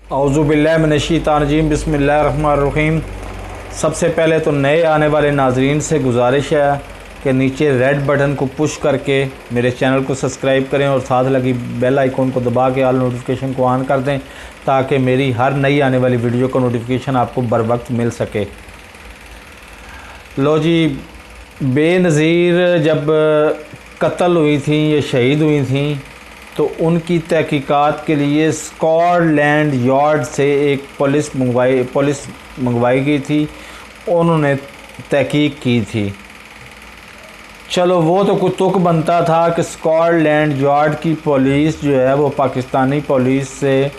औज़ुबिल्लाहि मिनश्शैतानिर्रजीम बिस्मिल्लाहिर्रहमानिर्रहीम। सबसे पहले तो नए आने वाले नाजरीन से गुजारिश है कि नीचे रेड बटन को पुश करके मेरे चैनल को सब्सक्राइब करें और साथ लगी बेल आइकॉन को दबा के ऑल नोटिफिकेशन को ऑन कर दें ताकि मेरी हर नई आने वाली वीडियो का नोटिफिकेशन आपको बर वक्त मिल सके। लो जी, बेनज़ीर जब कत्ल हुई थी या शहीद हुई थी तो उनकी तहकीकात के लिए स्कॉटलैंड यार्ड से एक पुलिस मंगवाई गई थी। उन्होंने तहकीक की थी। चलो वो तो कुछ तुक बनता था कि स्कॉटलैंड यार्ड की पुलिस जो है वो पाकिस्तानी पुलिस से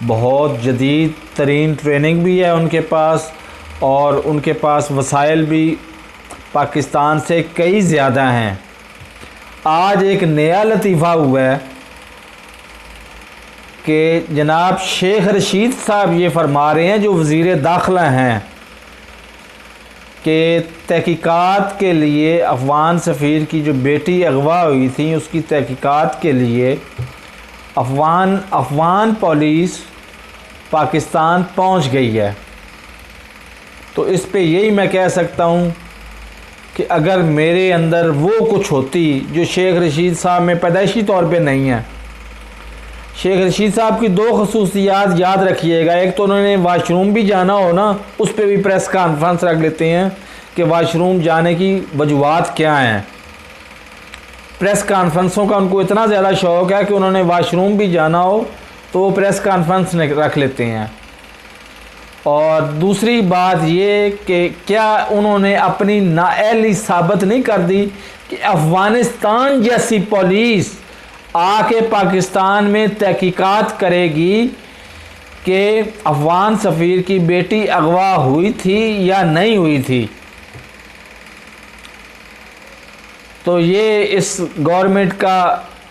बहुत जदीद तरीन ट्रेनिंग भी है उनके पास, और उनके पास वसाइल भी पाकिस्तान से कई ज़्यादा हैं। आज एक नया लतीफ़ा हुआ है कि जनाब शेख रशीद साहब ये फरमा रहे हैं, जो वज़ीर दाखिला हैं, कि तहकीकात के लिए अफ़गान सफ़ीर की जो बेटी अगवा हुई थी उसकी तहकीकात के लिए अफ़गान पुलिस पाकिस्तान पहुंच गई है। तो इस पे यही मैं कह सकता हूं कि अगर मेरे अंदर वो कुछ होती जो शेख रशीद साहब में पैदाइशी तौर पे नहीं है। शेख रशीद साहब की दो खसूसियात याद रखिएगा। एक तो उन्होंने वाशरूम भी जाना हो ना, उस पर भी प्रेस कॉन्फ्रेंस रख लेते हैं कि वाशरूम जाने की वजूहात क्या हैं। प्रेस कॉन्फ्रेंसों का उनको इतना ज़्यादा शौक़ है कि उन्होंने वाशरूम भी जाना हो तो वो प्रेस कॉन्फ्रेंस रख लेते हैं। और दूसरी बात ये कि क्या उन्होंने अपनी नाअहली साबित नहीं कर दी कि अफ़गानिस्तान जैसी पुलिस आके पाकिस्तान में तहकीकात करेगी कि अफ़गान सफ़ीर की बेटी अगवा हुई थी या नहीं हुई थी। तो ये इस गवर्नमेंट का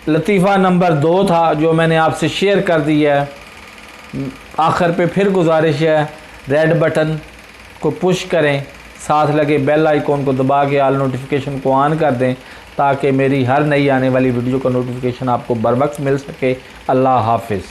लतीफ़ा नंबर 2 था जो मैंने आपसे शेयर कर दिया है। आखिर पे फिर गुजारिश है, रेड बटन को पुश करें, साथ लगे बेल आइकॉन को दबा के ऑल नोटिफिकेशन को ऑन कर दें ताकि मेरी हर नई आने वाली वीडियो का नोटिफिकेशन आपको बर वक्त मिल सके। अल्लाह हाफ़िज़।